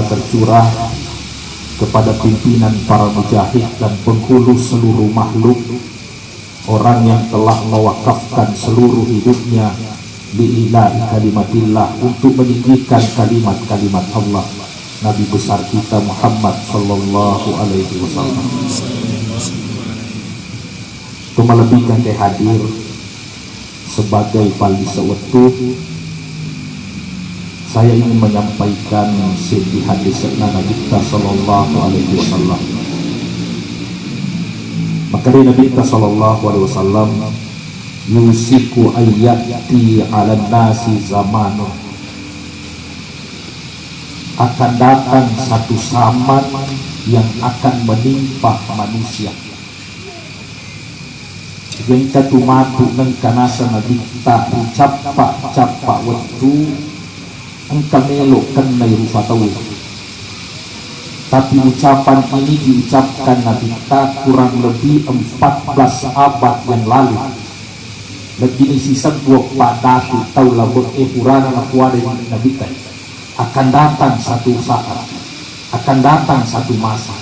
senantiasa tercurah kepada pimpinan para mujahid dan penghulu seluruh makhluk, orang yang telah mewakafkan seluruh hidupnya li'ilahi kalimatillah, untuk meninggikan kalimat-kalimat Allah, Nabi besar kita Muhammad sallallahu alaihi wasallam. Itu melebihkan ke hadir sebagai pali seutuh, saya ingin menyampaikan sisi hadis Nabi kita sallallahu alaihi wasallam. Maka Nabi kita sallallahu alaihi wasallam yusiku ayyati 'ala nasi zamanu, akan datang satu zaman yang akan menimpa manusia. Yang kita matu nang kanasa Nabi kita capa waktu engkau melok kenai rufatawi. Tapi ucapan ini diucapkan Nabi kita kurang lebih 14 abad yang lalu. Begini sisa buah padatu taulah berepurana nakuada Nabi kita. Akan datang satu saat, akan datang satu masa,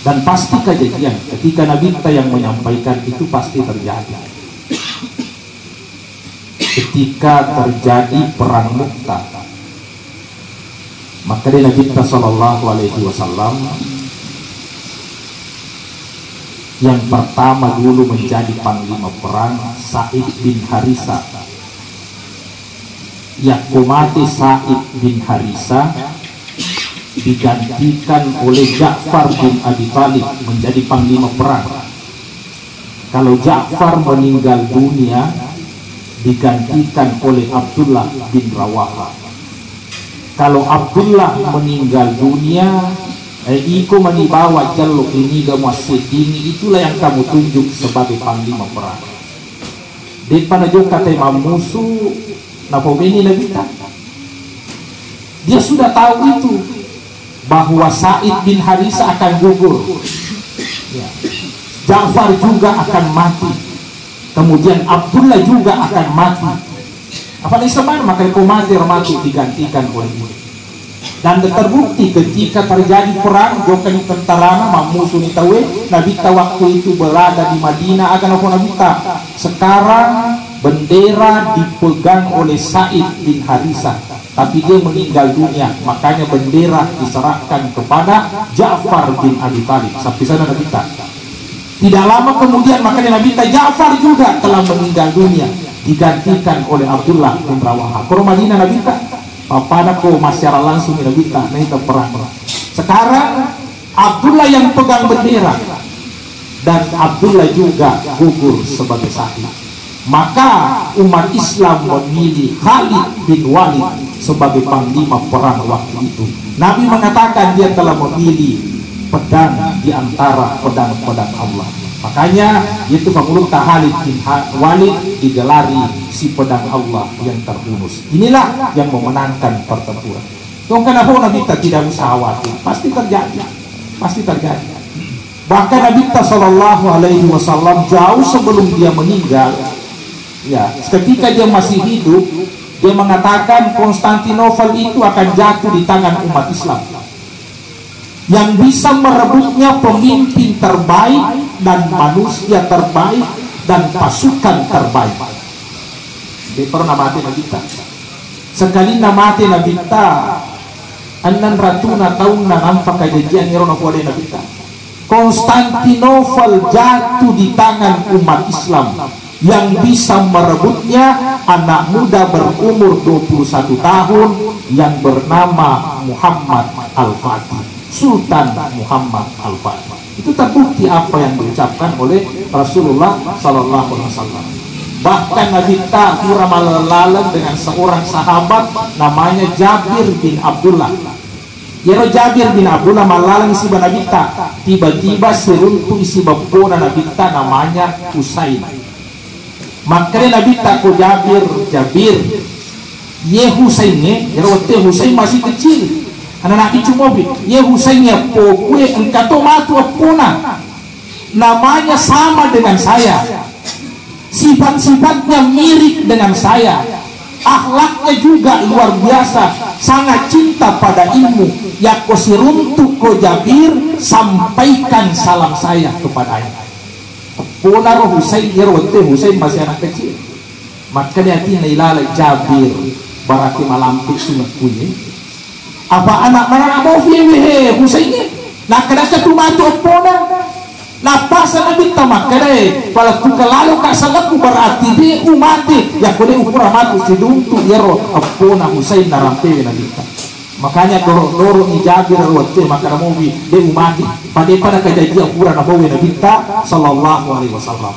dan pasti kejadian ketika Nabi kita yang menyampaikan itu pasti terjadi. Ketika terjadi perang Mu'tah, maka Nabi kita sallallahu alaihi wasallam yang pertama dulu menjadi panglima perang Sa'id bin Harisah. Yakumati Sa'id bin Harisah digantikan oleh Ja'far bin Abi Thalib menjadi panglima perang. Kalau Ja'far meninggal dunia, digantikan oleh Abdullah bin Rawaha. Kalau Abdullah meninggal dunia, iku manibawa jaluk ini gamuasid ini, itulah yang kamu tunjuk sebagai panglima perang. Di panajuk kata Imam Musuh Napobeni Nabi kita, dia sudah tahu itu bahwa Sa'id bin Harisah akan gugur, ya. Ja'far juga akan mati, kemudian Abdullah juga akan mati. Apalagi semar maka mati digantikan oleh ini. Dan terbukti ketika terjadi perang jokan tentara Musuh ni tahu Nabi kita waktu itu berada di Madinah akan apa Nabi kita. Sekarang bendera dipegang oleh Sa'id bin Harisah, tapi dia meninggal dunia, makanya bendera diserahkan kepada Ja'far bin Abi Thalib. Sampai sana Nabi kita. Tidak lama kemudian makanya Nabi kita Ja'far juga telah meninggal dunia, digantikan oleh Abdullah bin Rawaha. Ke Madinah Nabi kita pada ko masyarakat langsung Nabi kita naik perang. Sekarang Abdullah yang pegang bendera dan Abdullah juga gugur sebagai Sa'id. Maka umat Islam memilih Khalid bin Walid sebagai panglima perang waktu itu. Nabi mengatakan dia telah memilih pedang di antara pedang-pedang Allah. Makanya itu menurut Khalid bin Walid digelari si pedang Allah yang terhunus. Inilah yang memenangkan pertempuran. Kenapa Nabi kita tidak usah khawatir? Pasti terjadi. Pasti terjadi. Bahkan Nabi kita sallallahu alaihi wasallam jauh sebelum dia meninggal, ya, ketika dia masih hidup, dia mengatakan Konstantinopel itu akan jatuh di tangan umat Islam. Yang bisa merebutnya pemimpin terbaik dan manusia terbaik dan pasukan terbaik. Dia pernah mati Nabi kita. Sekali mati Nabi kita, anan ratuna tahun nampak kejadian yang orang Nabi kita. Konstantinopel jatuh di tangan umat Islam. Yang bisa merebutnya anak muda berumur 21 tahun yang bernama Muhammad Al-Fatih, Sultan Muhammad Al-Fatih. Itu terbukti apa yang diucapkan oleh Rasulullah Sallallahu Alaihi Wasallam. Bahkan Nabi kita muramalan dengan seorang sahabat namanya Jabir bin Abdullah. Yero Jabir bin Abdullah malalang isi Nabi kita, tiba-tiba seruntu isi bapona Nabi kita namanya Husain. Makanya Nabi takut Jabir, ye Husainnya, waktu Husain masih kecil, anak cuma ye Husainnya, pokoknya engkau matu apuna, namanya sama dengan saya, sifat-sifatnya mirip dengan saya, akhlaknya juga luar biasa, sangat cinta pada ilmu. Ya ko siruntuk ko Jabir, sampaikan salam saya kepadanya. Puna roh Husain irwate, Husain masih anak kecil. Maka dia tinilala Jabir berarti malampik sungat punya. Apa anak mana mau fiye Husain ni? Nak kena ketumatu puna. Napasa na binta makare pala kukalalu ka sangat berarti di umati ya kode ukura matu siduntu yero apuna Husain narampe na binta. Makanya doro ni Jabir rote makara mobi de umati pada kejadian ukura na bawe na binta sallallahu alaihi wasallam.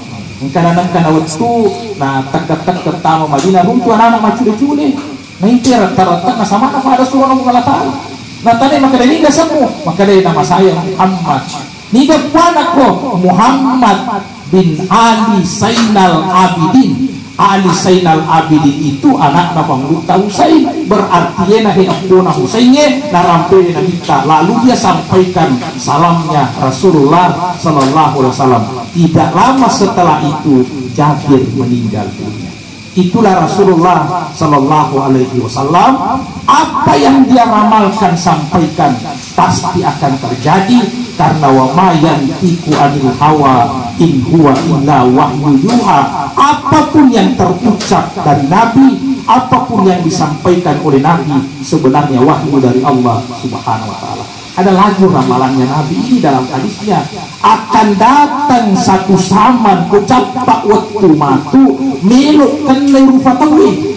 Kana waktu na tak tama Madinah runtu anak macule-cule. Na intera taratak na sama na pada suara mengalatan. Na tadi makare ni gasamu makare nama saya Muhammad. Niga puana ko Muhammad bin Ali Zainal Abidin. Ali Zainal Abidin itu anak na pangluta Husain, berarti na hiapuna Husainnya narampe na minta. Lalu dia sampaikan salamnya Rasulullah sallallahu alaihi wasallam. Tidak lama setelah itu Jabir meninggal dunia. Itulah Rasulullah sallallahu alaihi wasallam, apa yang dia ramalkan sampaikan pasti akan terjadi, karena wa ma yantiqu anil hawa in huwa illa wahyu yuha. Apapun yang terucap dari Nabi, apapun yang disampaikan oleh Nabi sebenarnya wahyu dari Allah Subhanahu wa taala. Ada lagi ramalannya Nabi ini dalam hadisnya, akan datang satu zaman ko capak waktu matu melok kene rufatawi,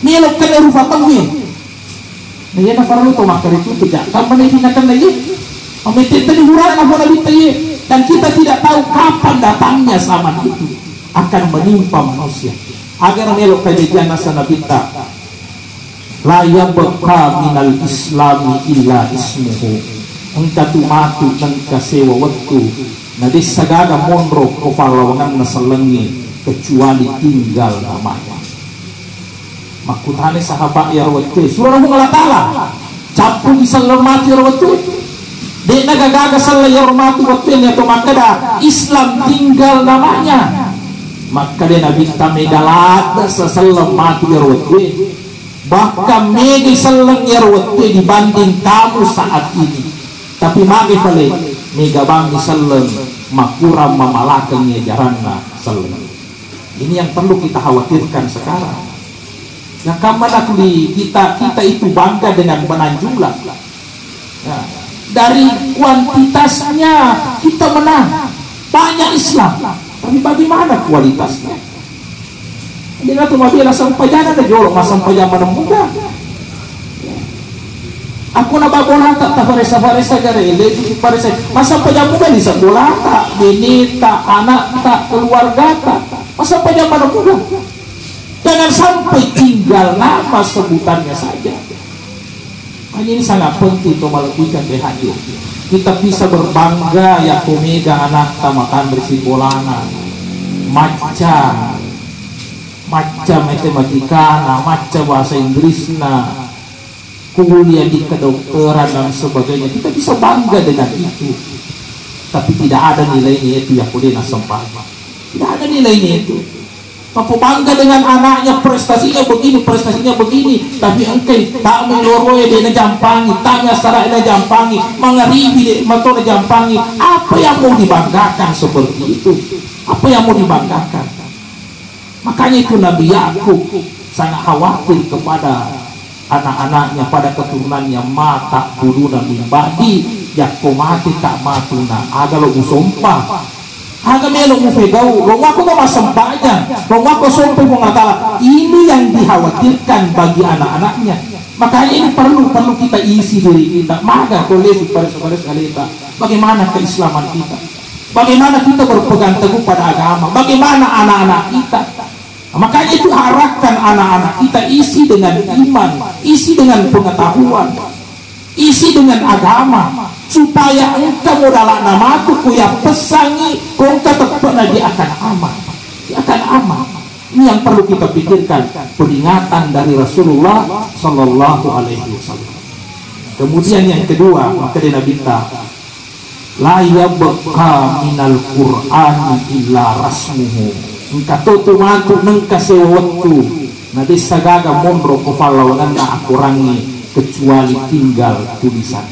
melok kene rufatawi. Nah na farlu to makar itu tidak kapan ini akan lagi ametit tadi hurana apa Nabi tayi, dan kita tidak tahu kapan datangnya zaman itu akan menimpa manusia. Agar melok kejadian nasa Nabi ta la yabqa minal islami illa ismuhu. Engkatu matu dan kasewa waktu nadi sagada monro kepalawangan nasalengi kecuali tinggal namanya. Makutane sahabat ya waktu surah Allah Ta'ala capu bisa lemati waktu dek nagagaga salah ya mati waktu ini atau makada Islam tinggal namanya. Maka dia Nabi tamegalat seselam mati ya waktu, bahkan megi seleng ya waktu dibanding kamu saat ini. Tapi magi pale mega bang seleng makuram mamalakangnya jaranna seleng. Ini yang perlu kita khawatirkan sekarang. Yang kemana kita itu bangga dengan menang jumlah. Ya, dari kuantitasnya kita menang banyak Islam, tapi bagaimana kualitasnya? Dia tu mabila sampai jana ada jorok sampai jana muda. Aku nak bola tak faresa garele faresa masa pajamu kan di bola tak bini tak anak tak keluarga tak masa pajamu muda. Jangan sampai tinggal nama sebutannya saja. Hanya ini sangat penting untuk melakukan hadir. Kita bisa berbangga ya komega anak tak makan bersih bolana macam matematika macam bahasa Inggrisna, kuliah di kedokteran dan sebagainya. Kita bisa bangga dengan itu, tapi tidak ada nilainya itu yang kudena sempat. Tidak ada nilainya itu. Apa bangga dengan anaknya prestasinya begini, tapi engkau tak meloroi dia jampangi, tanya secara dia jampangi, mengeribi dia motor jampangi. Apa yang mau dibanggakan seperti itu? Apa yang mau dibanggakan? Makanya itu Nabi Yakub sangat khawatir kepada anak-anaknya, pada keturunannya, mata bulu nabi badi yakko mati tak matuna aga lo usumpah aga melo mufegau lo aku mau sempanya lo aku sumpah mengatala. Ini yang dikhawatirkan bagi anak-anaknya. Makanya ini perlu kita isi diri kita. Maka kolesi pada kita, bagaimana keislaman kita, bagaimana kita berpegang teguh pada agama, bagaimana anak-anak kita. Makanya itu arahkan anak-anak kita isi dengan iman, isi dengan pengetahuan, isi dengan agama, supaya engkau modal namaku kuya pesangi kau tetap dia akan aman, dia akan aman. Ini yang perlu kita pikirkan, peringatan dari Rasulullah Sallallahu Alaihi Wasallam. Kemudian yang kedua, maka dia Nabi la yabqa minal Qur'ani illa rasmuhu. Engkau tu matu nengka sewaktu Nanti sagaga mondro kefalawanan na akurangi kecuali tinggal tulisan.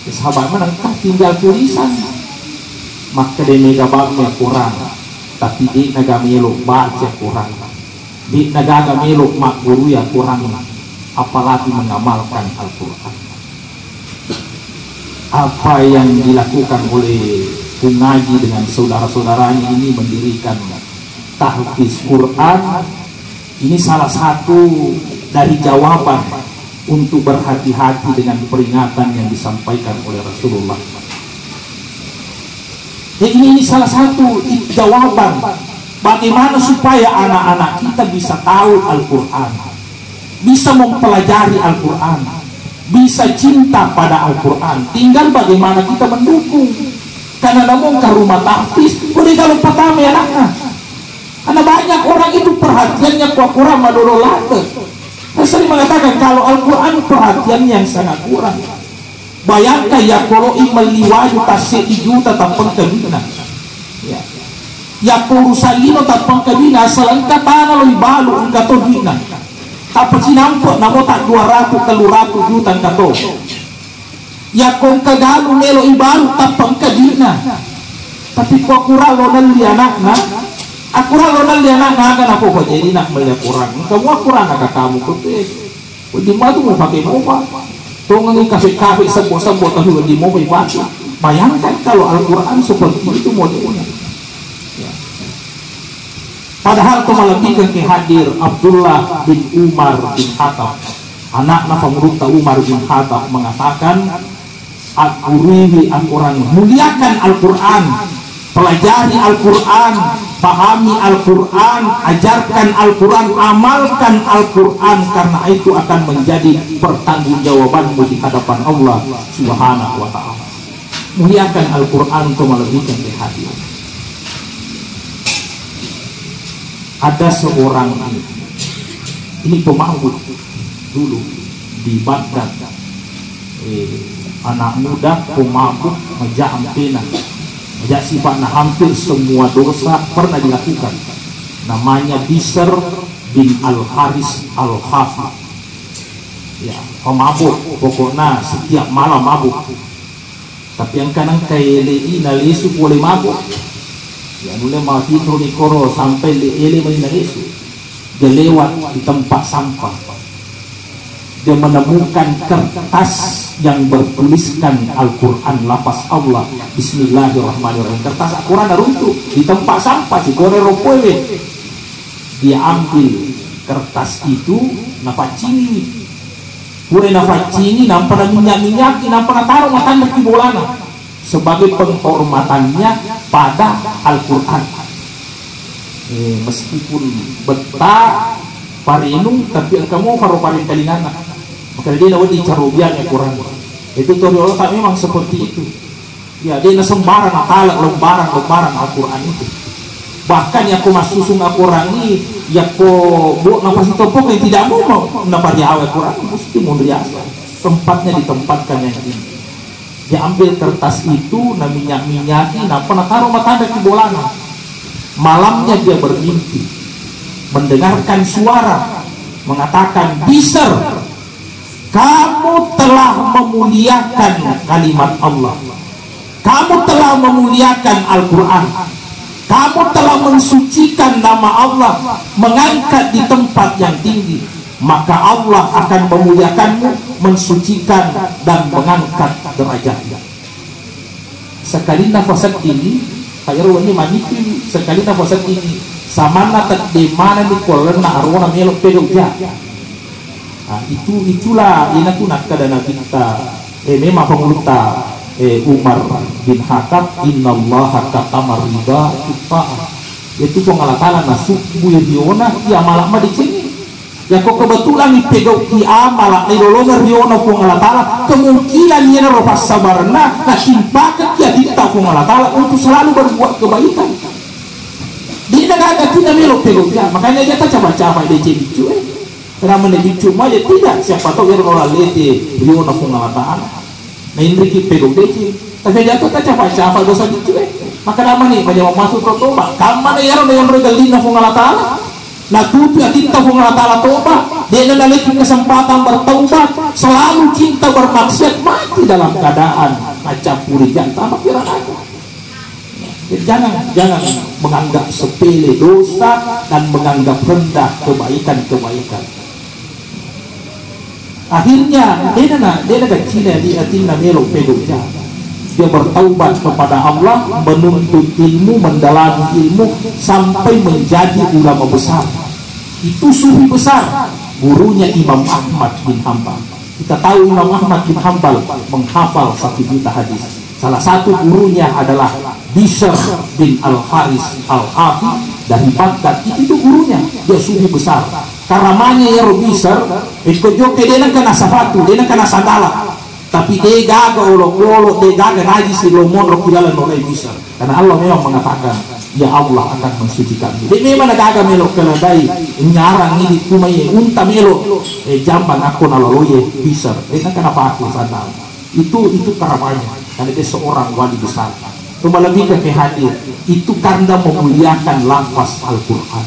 Sahabat menangkah tinggal tulisan, maka demega babnya kurang, tapi di naga melo baca kurang, di naga melo mak guru ya kurang, apalagi mengamalkan Al-Quran. Apa yang dilakukan oleh pengaji dengan saudara-saudaranya ini mendirikan tahfiz Quran, ini salah satu dari jawaban untuk berhati-hati dengan peringatan yang disampaikan oleh Rasulullah. Ini salah satu jawaban bagaimana supaya anak-anak kita bisa tahu Al-Quran, bisa mempelajari Al-Quran, bisa cinta pada Al-Quran. Tinggal bagaimana kita mendukung. Karena namun ke rumah tahfiz, boleh kalau pertama anaknya. Karena banyak orang itu perhatiannya ke Al-Quran madololate. Saya sering mengatakan kalau Al-Quran perhatian yang sangat kurang. Bayangkan ya kalau imeliwaju tasedi juta tapang kabina. Ya kalau salino tapang kabina selengkap tanah lebih balu engkau todina. Tapi sinampo namo tak 200 juta engkau. Ya kalau kagalu nelo ibalu tapang kabina. Tapi kok kurang lo nali anakna. Aku ralo nali anak ngagan aku kok jadi nak melihat kurang. Kamu kurang agak kamu kutu. Di mana tu mau pakai moba? Tunggu ni kafe sebut tapi di moba baca. Bayangkan kalau Al-Quran seperti itu modelnya. Ya. Padahal kemalamikan ke hadir Abdullah bin Umar bin Khattab, anak Nafamurutta Umar bin Khattab mengatakan, "Al-Qur'ani Al-Quran, muliakan Al-Quran, pelajari Al-Quran, pahami Al-Quran, ajarkan Al-Quran, amalkan Al-Quran, karena itu akan menjadi pertanggungjawabanmu di hadapan Allah Subhanahu wa ta'ala." Muliakan Al-Quran untuk melebihkan kehadiran. Ada seorang ini pemabuk dulu di Baghdad, anak muda pemabuk, majam pena. Majak sifatnya hampir semua dosa pernah dilakukan. Namanya Bishr bin Al-Haris Al-Khafi. Ya, pemabuk, pokoknya setiap malam mabuk. Tapi yang kadang kayak nalisu boleh mabuk. Ya, mulai mati di koro sampai ele nalisu. Dia lewat di tempat sampah. Dia menemukan kertas yang bertuliskan Al-Quran, lafaz Allah, Bismillahirrahmanirrahim. Kertas Al-Quran runtuh di tempat sampah si gore ropoe. Dia ambil kertas itu, nafacini, pure nafacini, nampak minyak, nampak taruh makan di bolana sebagai penghormatannya pada Al-Quran. Meskipun betah parinung, tapi kamu faru paring kalingana. Maka dia nak dicarubiannya Quran. Itu tuh tak memang seperti itu. Ya, dia nak sembarang akalak lembaran Al-Quran itu. Bahkan yang aku masusung Al-Quran ini, ya ko buat nafas topok yang tidak mau nafas di awal Quran, mesti mundriasa. Tempatnya ditempatkan yang ini. Dia ambil kertas itu, na minyak-minyaki, nak taruh matanda di bolana. Malamnya dia bermimpi, mendengarkan suara mengatakan, "Bishr, kamu telah memuliakan kalimat Allah, kamu telah memuliakan Al-Quran, kamu telah mensucikan nama Allah, mengangkat di tempat yang tinggi, maka Allah akan memuliakanmu, mensucikan dan mengangkat derajatnya." Sekali nafasat ini, kayak ini manipul, sekali nafasat ini, samana tak di mana di kolam na arwana melok pedokja. Nah, itulah ini tuh nak kadana kita memang penguruta Umar bin Khattab, innallaha katamar riba kita. Itu pengalatalan nasuk buyodiona ya malah mah di sini. Ya kok kebetulan di pedok dia malah di lolongan riona pengalatala, kemungkinan dia ropas sabarna nakimpakan dia dita pengalatala untuk selalu berbuat kebaikan. Dia agak tidak melok pedok dia, makanya dia tak coba-coba dia bicu. Karena menuju cuma ya tidak, siapa tahu dia orang lete riona pengalatala. Nah ini kita pedok dia, tapi dia tak coba-coba dosa bicu. Maka nama nih banyak masuk toba, kamar ya orang yang bergelina pengalatala. Natutu kita Allah Ta'ala tobat, dia memiliki kesempatan bertaubat, selalu cinta bermaksiat, mati dalam keadaan campuri jantan pikiran aku. Jangan menganggap sepele dosa dan menganggap rendah kebaikan-kebaikan. Akhirnya dia kecil dia tinggal melok pegoja. Dia bertaubat kepada Allah, menuntut ilmu, mendalami ilmu sampai menjadi ulama besar. Itu sufi besar, gurunya Imam Ahmad bin Hanbal. Kita tahu Imam Ahmad bin Hanbal menghafal 1 juta hadis. Salah satu gurunya adalah Bishr bin Al-Haris Al-Hafi dari Baghdad. Itu gurunya, dia sufi besar. Karamanya ya Bishr, ikut joke dia nak kena safatu, dia nak kena sandala. Tapi dia gagal olok-olok, dia gagal ngaji si lomon rokilalan oleh Bishr. Karena Allah memang mengatakan, ya Allah akan mensucikan. Dia memang gagal melok keladai, nyarang ini kumai unta melok, jamban aku nalaloye Bishr. Dia nak kena pakai sandal. Itu karamanya. Karena dia seorang wali besar. Cuma lebih ke hadir. Itu karena memuliakan lafaz Al-Quran.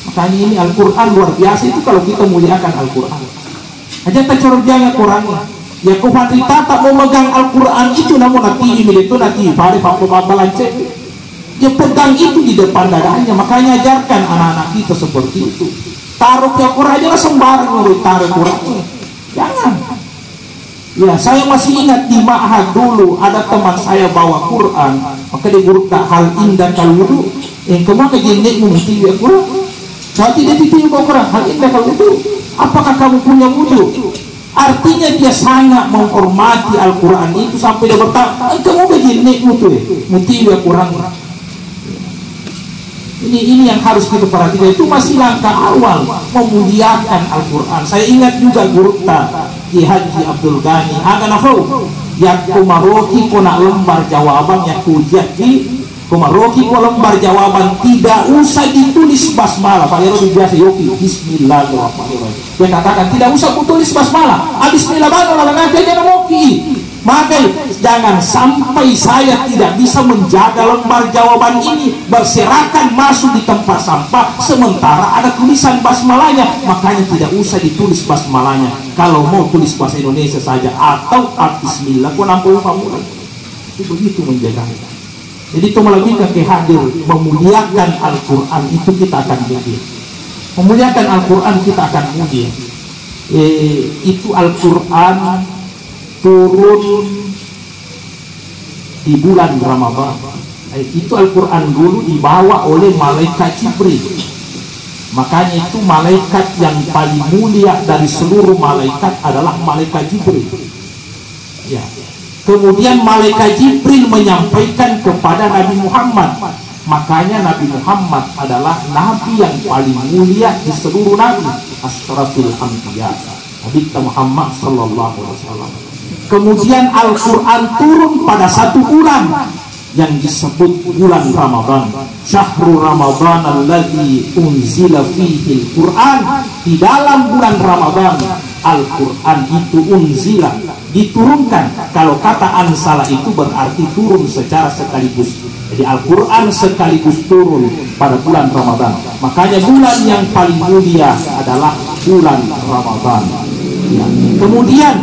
Makanya ini Al-Quran luar biasa. Itu kalau kita muliakan Al-Quran. Aja kita corok jangan Qurannya. Ya kau Fatrita tak mau megang Al-Quran itu, namun nanti email itu nanti pada papa lancet. Dia pegang itu di depan dadanya. Makanya ajarkan anak-anak kita seperti itu. Taruh ke Quran aja sembarang menurut taruh Quran. Jangan. Ya, saya masih ingat di ma'had dulu ada teman saya bawa Quran, maka dia guru tak hal indah kal wudu. Kemana jenek mesti ya Quran? Saat dia bawa Quran, hal indah kal wudu. Apakah kamu punya wudu? Artinya dia sangat menghormati Al-Quran itu sampai dia bertanya, kamu jenek wudu mesti ya Quran. Ini yang harus kita perhatikan. Itu masih langkah awal memuliakan Al-Quran. Saya ingat juga guru Ki Haji Abdul Ghani Aganafau yang kumaroki ko nak lembar jawaban yang kujati kumaroki ko lembar jawaban tidak usah ditulis basmalah. Pak Yero biasa yoki Bismillahirrahmanirrahim. Dia katakan tidak usah tulis basmalah. Bismillahirrahmanirrahim. Dia moki. Maka jangan sampai saya tidak bisa menjaga lembar jawaban ini, berserakan masuk di tempat sampah sementara ada tulisan basmalahnya. Makanya tidak usah ditulis basmalahnya. Kalau mau tulis bahasa Indonesia saja atau bismillah ku nampung kamu. Itu begitu menjaga. Jadi itu melebihkan kehadir memuliakan Al-Quran itu kita akan mulia. Memuliakan Al-Quran kita akan mulia. Itu Al-Quran turun di bulan Ramadan. Itu Al-Quran dulu dibawa oleh malaikat Jibril. Makanya itu malaikat yang paling mulia dari seluruh malaikat adalah malaikat Jibril. Ya. Kemudian malaikat Jibril menyampaikan kepada Nabi Muhammad. Makanya Nabi Muhammad adalah nabi yang paling mulia di seluruh nabi. Asyrafil anbiya. Nabi Muhammad sallallahu alaihi wasallam. Kemudian Al-Quran turun pada 1 bulan yang disebut bulan Ramadan. Syahrul Ramadan alladzi unzila fihi Al-Quran. Di dalam bulan Ramadan Al-Quran itu unzila, diturunkan. Kalau kata ansala itu berarti turun secara sekaligus. Jadi Al-Quran sekaligus turun pada bulan Ramadan. Makanya bulan yang paling mulia adalah bulan Ramadan. Ya. Kemudian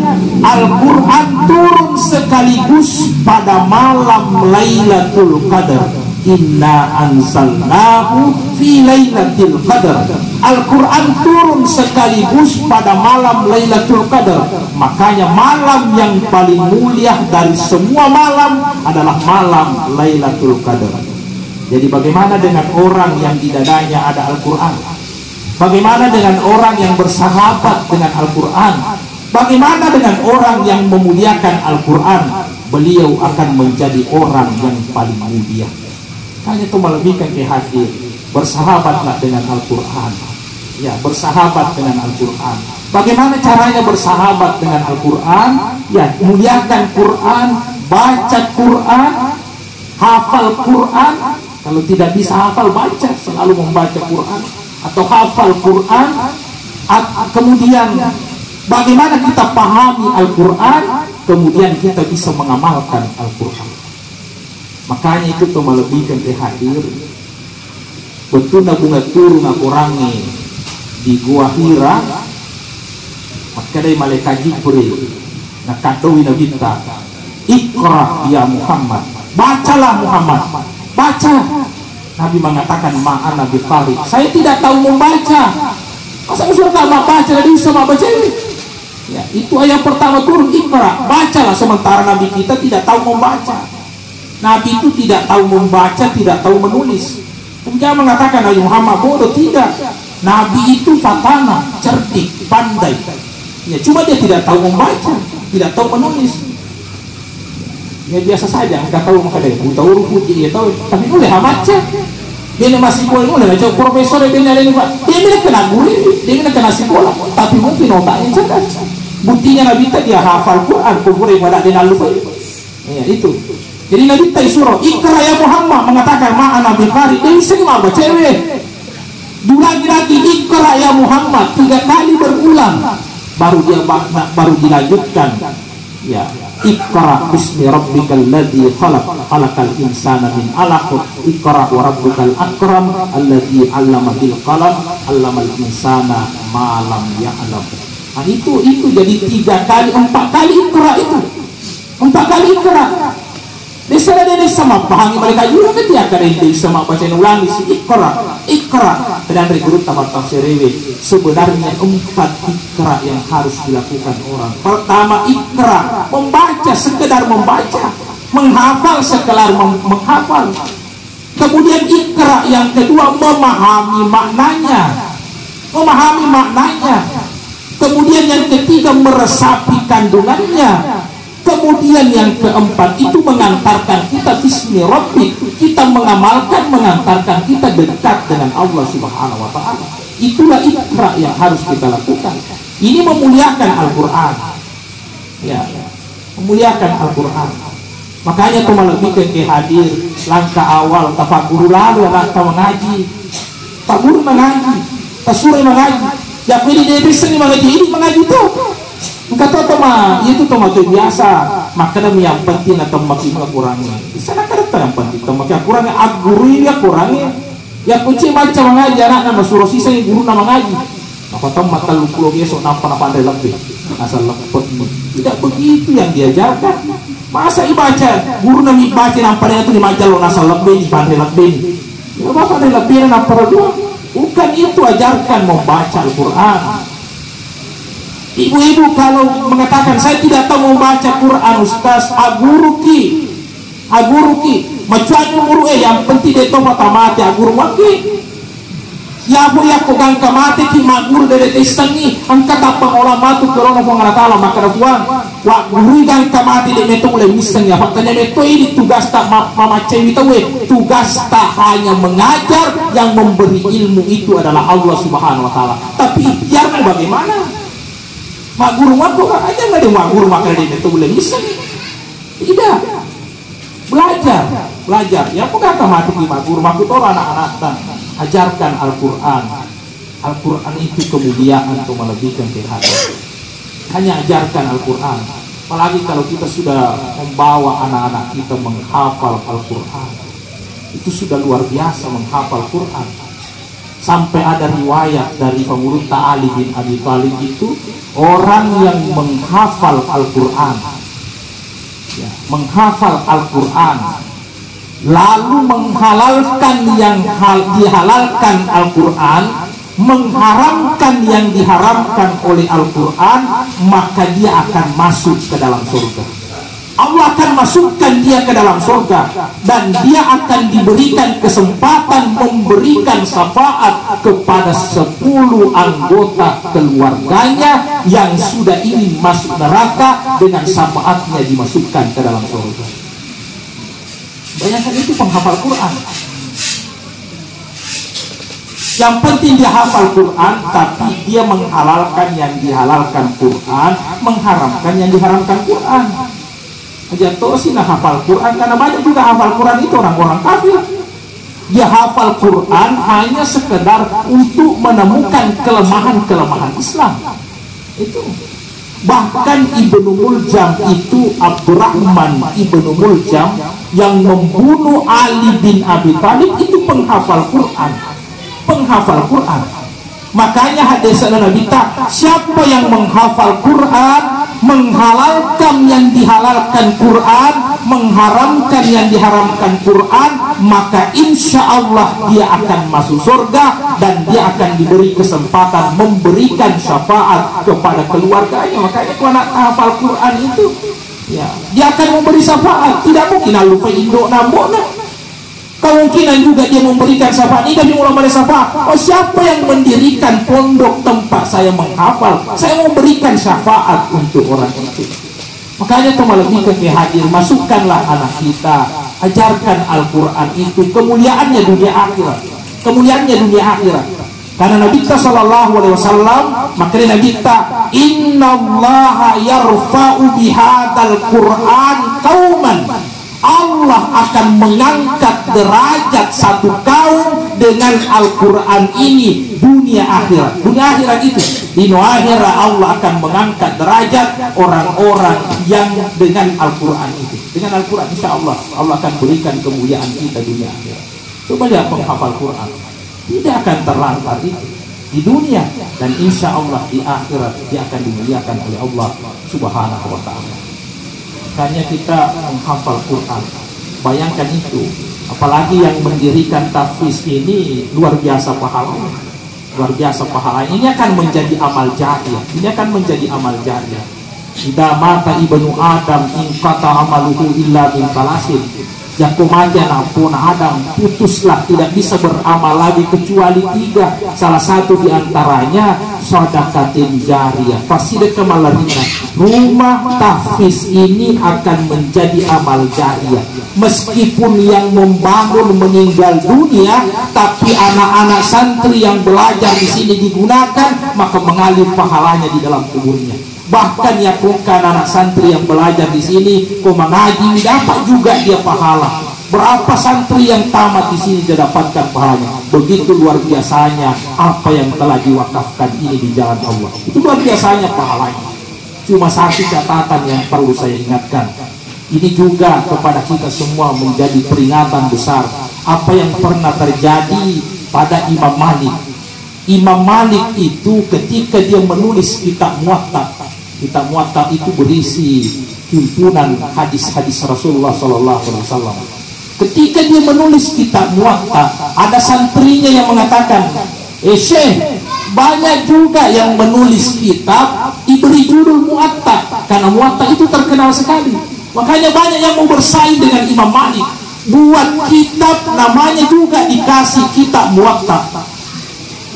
Al-Quran turun sekaligus pada malam Lailatul Qadar. Inna anzalnahu fi Lailatul Qadar. Al-Quran turun sekaligus pada malam Lailatul Qadar. Makanya malam yang paling mulia dari semua malam adalah malam Lailatul Qadar. Jadi bagaimana dengan orang yang di dadanya ada Al-Quran? Bagaimana dengan orang yang bersahabat dengan Al-Quran? Bagaimana dengan orang yang memuliakan Al-Quran? Beliau akan menjadi orang yang paling mulia. Hanya itu melebihkan kehadir. Bersahabatlah dengan Al-Quran. Ya, bersahabat dengan Al-Quran. Bagaimana caranya bersahabat dengan Al-Quran? Ya, muliakan Quran, baca Quran, hafal Quran. Kalau tidak bisa hafal, baca, selalu membaca Quran atau hafal Quran. Kemudian bagaimana kita pahami Al-Quran, kemudian kita bisa mengamalkan Al-Quran. Makanya itu melebihkan kehadir. betul na bunga turun aku rangi di gua Hira, maka dari malaikat Jibril nakadoi na kita, Iqra ya Muhammad, bacalah Muhammad, baca. Nabi mengatakan ma'an Nabi Qari, saya tidak tahu membaca. Masa usul tak baca, jadi bisa baca ini. Ya, itu ayat pertama turun, Iqra, bacalah. Sementara Nabi kita tidak tahu membaca. Nabi itu tidak tahu membaca, tidak tahu menulis. Kemudian mengatakan Nabi Muhammad bodoh, tidak. Nabi itu fatana, cerdik, pandai. Ya, cuma dia tidak tahu membaca, tidak tahu menulis. Ya biasa saja, enggak tahu maka dia buta huruf putih, dia tahu, tapi boleh baca. Dia masih boleh baca. Profesor dia ada ini Pak, dia kena guru, dia kena sekolah, tapi mungkin otaknya cerdas. Buktinya Nabi dia hafal Quran, kubur pada dia lupa. Ya itu. Jadi Nabi surah Iqra ya Muhammad mengatakan ma'an Nabi Qari, dia bisa baca cewek. Lagi-lagi Iqra ya Muhammad 3 kali berulang, baru dilanjutkan. Ya, Iqra bismi rabbikal ladzi khalaq, khalaqal insana min 'alaq, Iqra wa rabbukal akram alladzi 'allama bil qalam, 'allamal insana ma lam ya'lam. Nah, itu jadi 3 kali, 4 kali Iqra itu. 4 kali Iqra. Desa dia sama pahami mereka juga kan dia akan ini sama baca ulangi si Iqra. Dan dari guru tamat tafsir rewe, sebenarnya 4 Iqra yang harus dilakukan orang. Pertama Iqra, membaca, sekedar membaca, menghafal sekedar menghafal. Kemudian Iqra yang kedua, memahami maknanya. Kemudian yang ketiga, meresapi kandungannya. Kemudian yang keempat itu mengantarkan kita bismi rabbik, kita mengamalkan, mengantarkan kita dekat dengan Allah Subhanahu wa taala. Itulah Iqra yang harus kita lakukan. Ini memuliakan Al-Qur'an. Ya, memuliakan Al-Qur'an. Makanya tu lebih ke hadir langkah awal tafakur lalu anak mengaji. Pak guru mengaji, Pak suri mengaji. Ya pilih dia bisa mengaji ini mengaji tu. Kata teman, itu teman itu biasa. Makanan yang penting atau makin kurangnya. Di sana kata yang penting, makin kurangnya aguri ya kurangnya. Ya kunci macam mengaji anak nama suruh sisa yang guru nama ngaji. Apa tahu mata lu pulau besok nampak pandai lebih. Asal lepot. Tidak begitu yang diajarkan. Masa ibaca guru nami baca nampaknya itu di majalah asal lebih pandai lebih. Ya apa pandai lebih nampak dua. Bukan itu ajarkan membaca Al-Quran. Ibu-ibu kalau mengatakan saya tidak tahu membaca Quran Ustaz, aguruki macuan umur yang penting dia tahu mata mati aguru mati ya bu ya pegang kamati ki magur dari testangi angkat apa ulama tu corona pengarah taala maka buang wa guru gang kamati de metu le misengnya faktanya metu ini tugas tak mama cewi tahu tugas tak hanya mengajar, yang memberi ilmu itu adalah Allah Subhanahu wa taala. Tapi ikhtiarmu bagaimana? Mak guru mampu aja nggak ada mak guru maka dia itu boleh bisa tidak belajar ya bukan mati di mak guru mampu orang anak-anak ajarkan Al-Quran itu kemuliaan untuk melebihkan kehadiran. Hanya ajarkan Al-Quran, apalagi kalau kita sudah membawa anak-anak kita menghafal Al-Quran, itu sudah luar biasa menghafal Quran. Sampai ada riwayat dari pengurus Ali bin Abi Thalib itu orang yang menghafal Al-Quran, ya, menghafal Al-Quran lalu menghalalkan yang dihalalkan Al-Quran, mengharamkan yang diharamkan oleh Al-Quran, maka dia akan masuk ke dalam surga. Allah akan masukkan dia ke dalam surga, dan dia akan diberikan kesempatan memberikan syafaat kepada 10 anggota keluarganya yang sudah ingin masuk neraka, dengan syafaatnya dimasukkan ke dalam surga. Bayangkan itu penghafal Quran. Yang penting dia hafal Quran, tapi dia menghalalkan yang dihalalkan Quran, mengharamkan yang diharamkan Quran. Jatuh sih nah hafal Quran, karena banyak juga hafal Quran itu orang-orang kafir. Dia hafal Quran hanya sekedar untuk menemukan kelemahan-kelemahan Islam. Itu. Bahkan Ibnu Muljam itu, Abdurrahman Ibnu Muljam yang membunuh Ali bin Abi Thalib itu penghafal Quran. penghafal Quran. Makanya hadis Nabi tak, siapa yang menghafal Quran, menghalalkan yang dihalalkan Quran, mengharamkan yang diharamkan Quran, maka insya Allah dia akan masuk surga dan dia akan diberi kesempatan memberikan syafaat kepada keluarganya. Makanya kalau anak hafal Quran itu, ya, dia akan memberi syafaat. Tidak mungkin lupa induk nambok nak. Kemungkinan juga dia memberikan syafaat. Ini dia mulai syafaat. Oh, siapa yang mendirikan pondok tempat saya menghafal, saya memberikan syafaat untuk orang itu. Makanya teman lebih ke hadir, masukkanlah anak kita, ajarkan Al-Quran itu kemuliaannya dunia akhirat, kemuliaannya dunia akhirat. Karena Nabi kita sallallahu alaihi wasallam, makanya Nabi kita, innallaha yarfa'u bihadzal Qur'an qauman, Allah akan mengangkat derajat satu kaum dengan Al-Quran ini dunia akhirat. Dunia akhirat itu di akhirat Allah akan mengangkat derajat orang-orang yang dengan Al-Quran itu. Dengan Al-Quran insya Allah Allah akan berikan kemuliaan kita dunia akhirat. Coba lihat penghafal Quran, tidak akan terlantar itu di dunia, dan insya Allah di akhirat dia akan dimuliakan oleh Allah Subhanahu wa ta'ala. Makanya kita menghafal Quran, bayangkan itu, apalagi yang mendirikan tahfiz ini luar biasa pahalanya, luar biasa pahalanya. Ini akan menjadi amal jariah, ini akan menjadi amal jariah. Idza mata ibnu Adam in qata amaluhu illa min thalasin. Jatuh mati anak Adam, putuslah, tidak bisa beramal lagi kecuali 3. Salah satu diantaranya sedekatin jariyah. Fasidah kemalarina. Rumah tahfiz ini akan menjadi amal jariyah. Meskipun yang membangun meninggal dunia, tapi anak-anak santri yang belajar di sini digunakan, maka mengalir pahalanya di dalam kuburnya. Bahkan ya bukan anak santri yang belajar di sini, kok mengaji dapat juga dia pahala. Berapa santri yang tamat di sini dia dapatkan pahalanya. Begitu luar biasanya apa yang telah diwakafkan ini di jalan Allah. Itu luar biasanya pahalanya. Cuma satu catatan yang perlu saya ingatkan. Ini juga kepada kita semua menjadi peringatan besar. Apa yang pernah terjadi pada Imam Malik. Imam Malik itu ketika dia menulis kitab Muwatta. Kitab Muwatta itu berisi himpunan hadis-hadis Rasulullah SAW. Ketika dia menulis kitab Muwatta, ada santrinya yang mengatakan, Syekh, banyak juga yang menulis kitab diberi judul Muwatta, karena Muwatta itu terkenal sekali. Makanya banyak yang mau bersaing dengan Imam Malik, buat kitab namanya juga dikasih kitab Muwatta.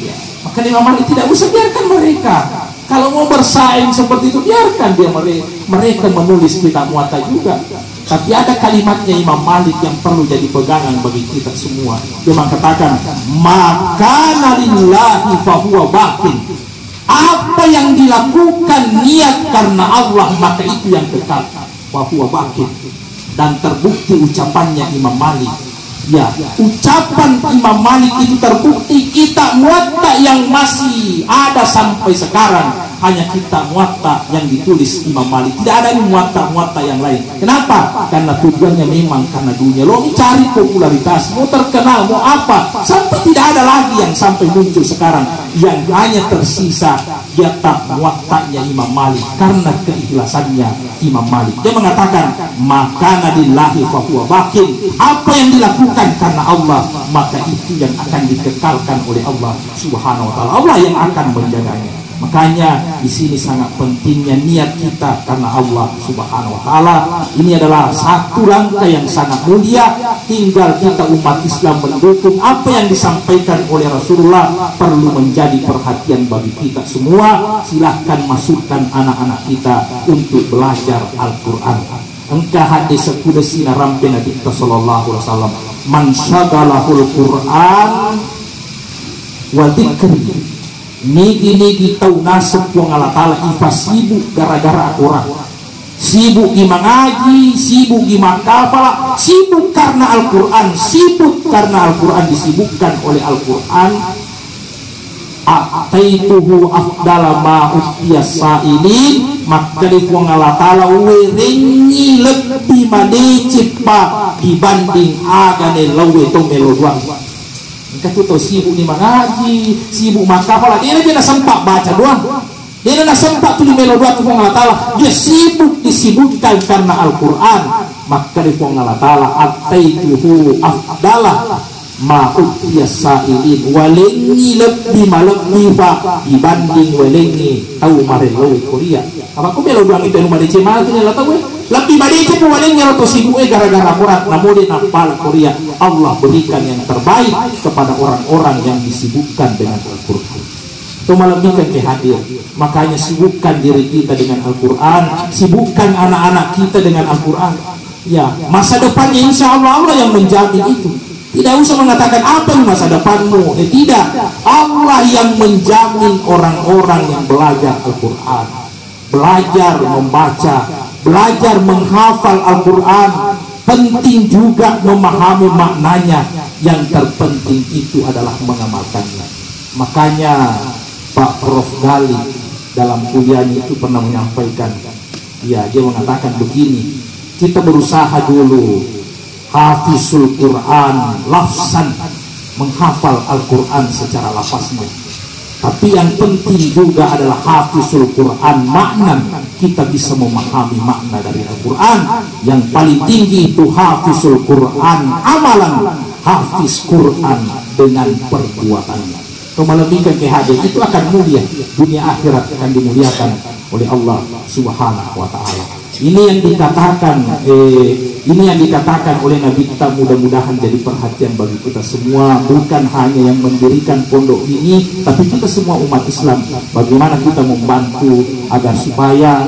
Ya, maka Imam Malik tidak usah, biarkan mereka. Kalau mau bersaing seperti itu, biarkan dia mereka menulis kitab Muwatta juga. Tapi ada kalimatnya Imam Malik yang perlu jadi pegangan bagi kita semua. Dia mengatakan, maka lillahi fahuwa batin. Apa yang dilakukan niat karena Allah, maka itu yang kekal. Fahuwa batin. Dan terbukti ucapannya Imam Malik. Ya, ucapan Imam Malik itu terbukti. Kitab Muwatta yang masih ada sampai sekarang hanya kitab Muwatta yang ditulis Imam Malik. Tidak ada Muwatta yang lain. Kenapa? Karena tujuannya memang karena dunia. Lo cari popularitas, mau terkenal, mau apa, sampai tidak ada lagi yang sampai muncul sekarang. Yang hanya tersisa kitab Muwattanya Imam Malik karena keikhlasannya Imam Malik. Dia mengatakan, maka nadillahi fahuwa bakin. Apa yang dilakukan karena Allah, maka itu yang akan dikekalkan oleh Allah Subhanahu wa ta'ala. Allah yang akan menjaganya. Makanya di sini sangat pentingnya niat kita karena Allah Subhanahu wa ta'ala. Ini adalah satu langkah yang sangat mulia. Tinggal kita umat Islam mendukung apa yang disampaikan oleh Rasulullah. Perlu menjadi perhatian bagi kita semua. Silahkan masukkan anak-anak kita untuk belajar Al-Quran. Engkau hadis sekudesina rampe Nabi sallallahu alaihi wasallam, man syagalahul Quran wa dzikri. Niki tahu nasib wong Allah Ta'ala ifa sibuk gara-gara orang. Sibuk di mengaji, sibuk di makafala, sibuk karena Al-Quran, sibuk karena Al-Quran, disibukkan oleh Al-Quran. Ataituhu afdala ma utiyas sa'ilin, maka di wong Allah Ta'ala weringi lebih madicip dibanding agane lawe to meloduang. Ketutup sibuk ni mengaji, sibuk makafala. Dia nak sempat baca doang. Dia nak sempat tulis melodi tu Allah Taala. Dia sibuk disibukkan karena Al-Quran. Maka dia Allah Taala ataituhu afdalah ma'utiya sa'ilin. Walengi lebih malebih pak dibanding walengi tahu marelo Korea. Apa ko melodi ang ipenu madice mati nila tahu lebih madice po walengi atau sibuk gara-gara Quran. Namun dia napal Korea. Allah berikan yang terbaik kepada orang-orang yang disibukkan dengan Al-Quran. Itu melebihkan hadir. Makanya sibukkan diri kita dengan Al-Quran, sibukkan anak-anak kita dengan Al-Quran. Ya, masa depannya insya Allah Allah yang menjamin itu. Tidak usah mengatakan apa masa depanmu. Tidak, Allah yang menjamin orang-orang yang belajar Al-Quran, belajar membaca, belajar menghafal Al-Quran. Penting juga memahami maknanya. Yang terpenting itu adalah mengamalkannya. Makanya Pak Prof. Gali dalam kuliahnya itu pernah menyampaikan, ya dia mengatakan begini, kita berusaha dulu hafizul Quran lafzan, menghafal Al-Quran secara lafaznya, tapi yang penting juga adalah hafizul Quran makna, kita bisa memahami makna dari Al-Quran. Yang paling tinggi itu hafizul Quran amalan, hafiz Quran dengan perbuatannya. Melebihkan hadir itu akan mulia, dunia akhirat akan dimuliakan oleh Allah Subhanahu wa Ta'ala. Ini yang dikatakan oleh Nabi kita, mudah-mudahan jadi perhatian bagi kita semua, bukan hanya yang mendirikan pondok ini, tapi kita semua umat Islam. Bagaimana kita membantu agar supaya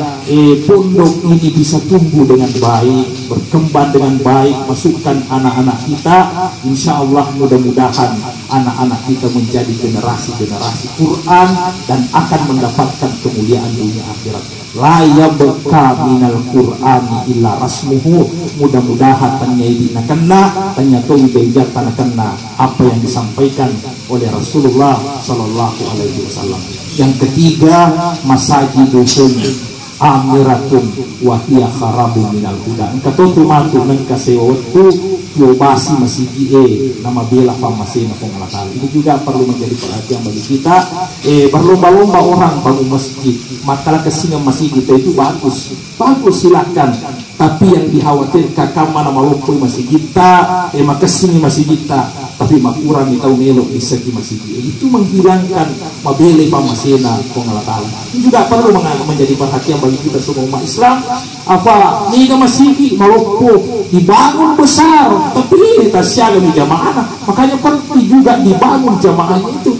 pondok ini bisa tumbuh dengan baik, berkembang dengan baik, masukkan anak-anak kita. Insya Allah mudah-mudahan anak-anak kita menjadi generasi-generasi Quran dan akan mendapatkan kemuliaan dunia akhirat. La yabqa minal Qur'ani illa rasmuhu. Mudah-mudahan tanya ini kena, tanya tobi beja tanah kena apa yang disampaikan oleh Rasulullah Sallallahu Alaihi Wasallam. Yang ketiga, masajiduhum amiratun wa hiya kharabun minal huda. Engkau tu matu nengka sewatu basi masih nama bela famasi na pengalatan. Ini juga perlu menjadi perhatian bagi kita. Berlomba-lomba orang bangun masjid, makalah kesini masjid kita itu bagus silakan. Tapi yang dikhawatirkan kamana malupui masjid kita, makasini masjid kita, tapi makurang di tahu melok di segi masjid itu menghilangkan mabele pamasena pengalatan. Ini juga perlu menjadi perhatian bagi kita semua umat Islam. Apa ni ke masjid malupui dibangun besar, tapi kita siaga di jamaah. Makanya penting juga dibangun jamaahnya itu.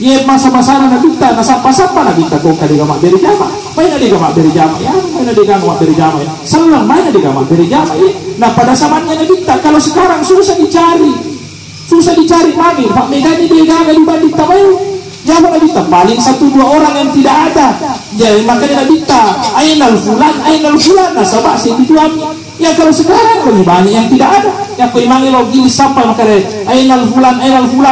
Ya masa-masa na kita, nasapa-sapa na kita kung kadigamak beri jamaah. May nadigamak beri jamaah ya, may nadigamak beri jamaah ya. Salang may nadigamak beri jamaah ya. Nah pada zamannya na kita, kalau sekarang susah dicari mami. Pak Megani dia gagal dibanding tawayu. Jawab Nabi kita paling 1-2 orang yang tidak ada. Jadi makanya Nabi kita ainal fulan nasabah sih itu ya. Kalau sekarang lebih banyak yang tidak ada. Ya kau imangi login sampai makanya ainal fulan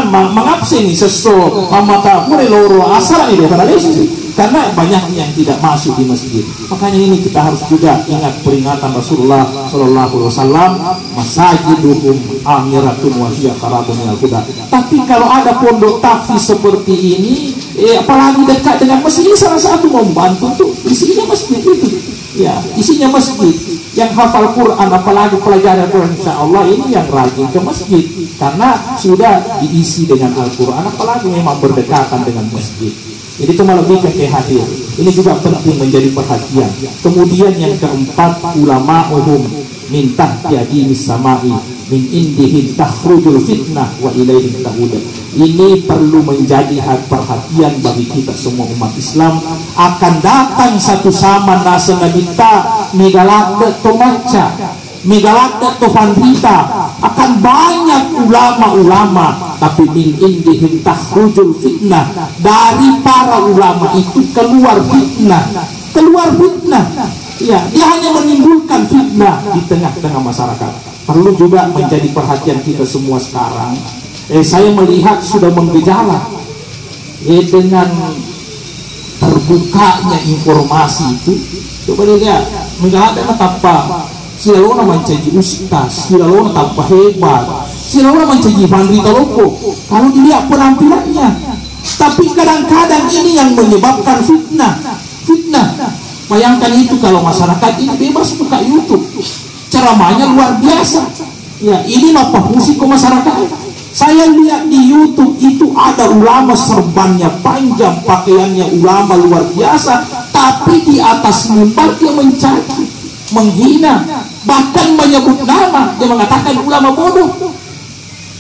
mengabsen sesuatu mata mulai loro asal ini pada sih. Karena banyak yang tidak masuk di masjid. Makanya ini kita harus juga ingat peringatan Rasulullah Sallallahu Alaihi Wasallam, masajiduhum amiratun wa hiya kharabun minal huda. Tapi kalau ada pondok tahfiz seperti ini, apalagi dekat dengan masjid, ini salah satu membantu tuh isinya masjid itu. Ya, isinya masjid. Yang hafal Quran, apalagi pelajaran Quran, insya Allah ini yang rajin ke masjid karena sudah diisi dengan Al-Quran, apalagi memang berdekatan dengan masjid. Jadi itu melebihkan hadir. Ini juga penting menjadi perhatian. Kemudian yang keempat, ulama'uhum min tahti adimis samai min indihin takhrujul fitnah wa ilaihim ta'udah. Ini perlu menjadi perhatian bagi kita semua umat Islam. Akan datang satu zaman nasa nabita megalada tomaca, megalada tofandita. Akan banyak ulama-ulama, tapi min indihim takhrujul fitnah. Dari para ulama itu keluar fitnah. Ya, dia hanya menimbulkan fitnah di tengah-tengah masyarakat. Perlu juga menjadi perhatian kita semua sekarang. Saya melihat sudah menggejala dengan terbukanya informasi itu. Coba lihat, menggala tanpa silalona mencaji ustaz, silalona tanpa hebat, Sinaula mencaci Fandri Taloko kalau dilihat penampilannya. Tapi kadang-kadang ini yang menyebabkan fitnah. Bayangkan itu kalau masyarakat ini bebas buka YouTube, ceramahnya luar biasa. Ya, ini mah fungsi ke masyarakat. Saya lihat di YouTube itu ada ulama serbannya panjang, pakaiannya ulama luar biasa, tapi di atas mimbar dia mencaci, menghina, bahkan menyebut nama. Dia mengatakan ulama bodoh.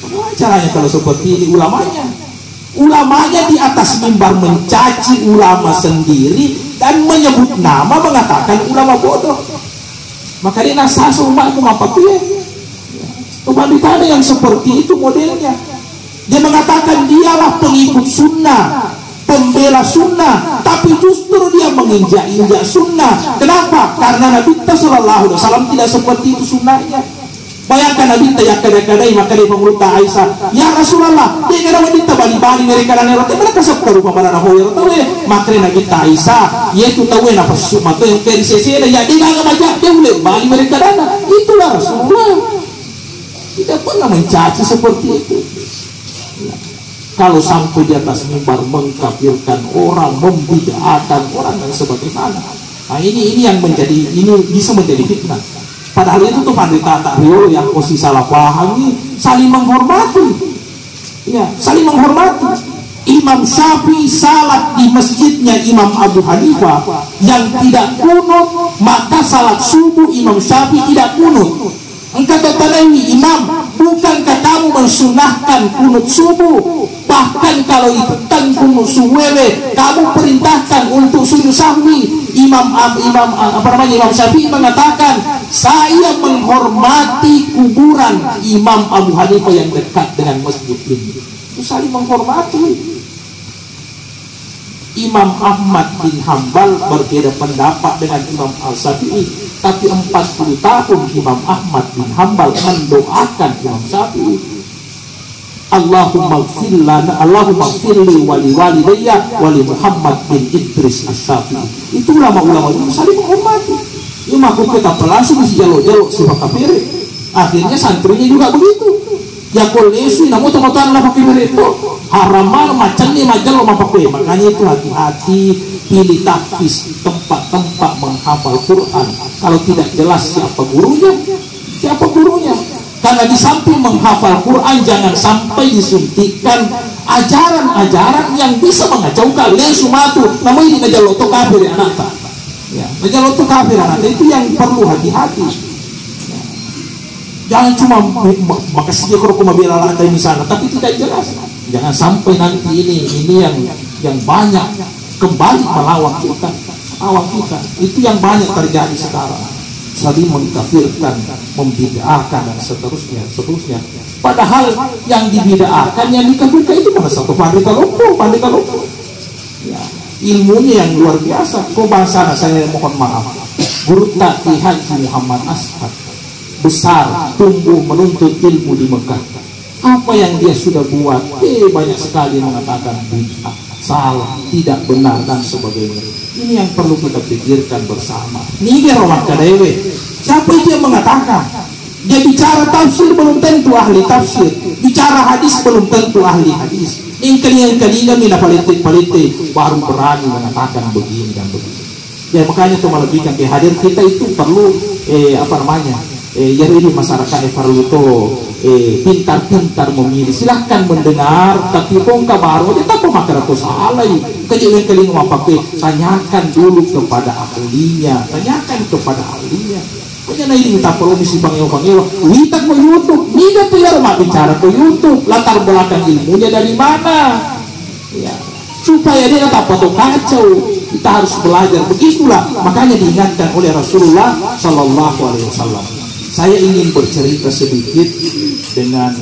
Bagaimana caranya kalau seperti ini ulamanya? Ulamanya di atas mimbar mencaci ulama sendiri dan menyebut nama, mengatakan ulama bodoh. Maka dia nasasa umatku apa tuh ya? Kebandikan yang seperti itu modelnya. Dia mengatakan dialah pengikut sunnah, pembela sunnah, tapi justru dia menginjak-injak sunnah. Kenapa? Karena Nabi Sallallahu Alaihi Wasallam tidak seperti itu sunnahnya. Bayangkan Nabi yang kadang-kadang maka dia memeluk Aisyah, ya Rasulullah, dia kira wanita bali-bali mereka dan erot, mereka sebut rupa pada rahoyer tahu ya. Maka Nabi Aisyah, yaitu tahu apa sesuatu yang tersesi ada, ya dia nggak baca, dia boleh bali mereka dan itulah Rasulullah. Tidak pernah mencaci seperti itu. Kalau sampai di atas mimbar mengkafirkan orang, membid'ahkan orang dan sebagaimana. Nah ini yang menjadi, ini bisa menjadi fitnah. Padahal itu tuh Pandita Rio yang posisi salah paham ini saling menghormati. Ya, saling menghormati. Imam Syafi'i salat di masjidnya Imam Abu Hanifah yang tidak kunut, maka salat subuh Imam Syafi'i tidak kunut. Engkau terpenuhi imam, bukankah kamu mensunahkan kunut subuh? Bahkan kalau itu kan kunut suwewe, kamu perintahkan untuk sujud sahwi. Imam Syafi'i mengatakan, saya menghormati kuburan Imam Abu Hanifah yang dekat dengan masjid ini. Itu saling menghormati. Imam Ahmad bin Hambal berbeda pendapat dengan Imam Al-Syafi'i, tapi 40 tahun Imam Ahmad bin Hambal mendoakan Imam Syafi'i, Allahumma gfirli wali walidayya wali Muhammad bin Idris Asy-Syafi'i. Itu ulama-ulama itu saling menghormati. Ini makhluk kita langsung si jalo-jalo si kafir. Akhirnya santrinya juga begitu. Ya kolesi namun teman-teman lah pakai itu haraman macam ni macam lo pakai. Makanya itu hati-hati, pilih tahfiz, tempat-tempat menghafal Quran. Kalau tidak jelas siapa gurunya, karena di samping menghafal Quran jangan sampai disuntikkan ajaran-ajaran yang bisa mengacaukan lesumatu. Namun ini ngejaloto kafir anak tak. Ya, ngejaloto kafir anak itu yang perlu hati-hati. Jangan cuma makasih kalau aku membela lantai misalnya, tapi tidak jelas. Jangan sampai nanti ini yang banyak kembali melawan kita. Itu yang banyak terjadi sekarang. Saling mengkafirkan, membid'ahkan dan seterusnya. Padahal yang dibid'ahkan, yang dikafirkan itu pada satu Pandita Loko. Ya, ilmunya yang luar biasa. Kau bahasa saya mohon maaf. Guru Tati Haji Muhammad Ashad besar, tumbuh menuntut ilmu di Mekah. Apa yang dia sudah buat, banyak sekali mengatakan bid'ah, salah, tidak benar dan sebagainya. Ini yang perlu kita pikirkan bersama. Ini orang kadewe. Siapa itu yang mengatakan? Dia bicara tafsir belum tentu ahli tafsir, bicara hadis belum tentu ahli hadis. Yang kali mina politik baru berani mengatakan begini dan begitu. Ya makanya itu melebihkan ke hadir kita itu perlu jadi masyarakat perlu itu pintar-pintar memilih. Silahkan mendengar, tapi kongka baru dia tak pemakai ratus salah. Kejadian kali pakai, tanyakan dulu kepada ahlinya. Kayaknya ini minta perlu misi bangil. Kita ke YouTube, kita tuh ya rumah bicara ke YouTube. Latar belakang ilmunya dari mana? Ya, supaya dia tak potong kacau. Kita harus belajar. Begitulah. Makanya diingatkan oleh Rasulullah Sallallahu Alaihi Wasallam. Saya ingin bercerita sedikit dengan